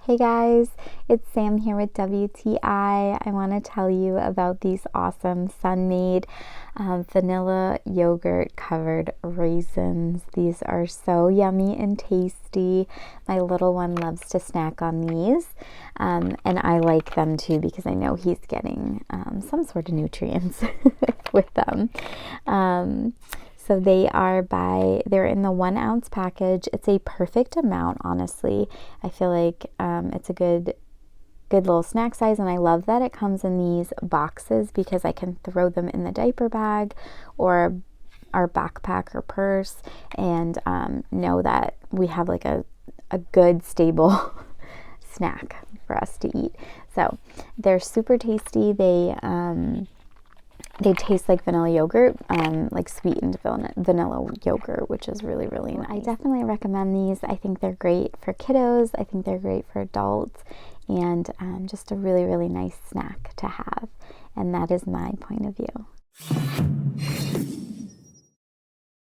Hey guys, it's Sam here with WTI. I want to tell you about these awesome Sun-Maid vanilla yogurt covered raisins. These are so yummy and tasty. My little one loves to snack on these, and I like them too because I know he's getting some sort of nutrients with them. So they're in the 1 ounce package. It's a perfect amount, honestly. I feel like it's a good little snack size, and I love that it comes in these boxes because I can throw them in the diaper bag or our backpack or purse and know that we have like a good stable snack for us to eat. So they're super tasty. They taste like vanilla yogurt, like sweetened vanilla yogurt, which is really, really nice. I definitely recommend these. I think they're great for kiddos. I think they're great for adults, and just a really, really nice snack to have. And that is my point of view.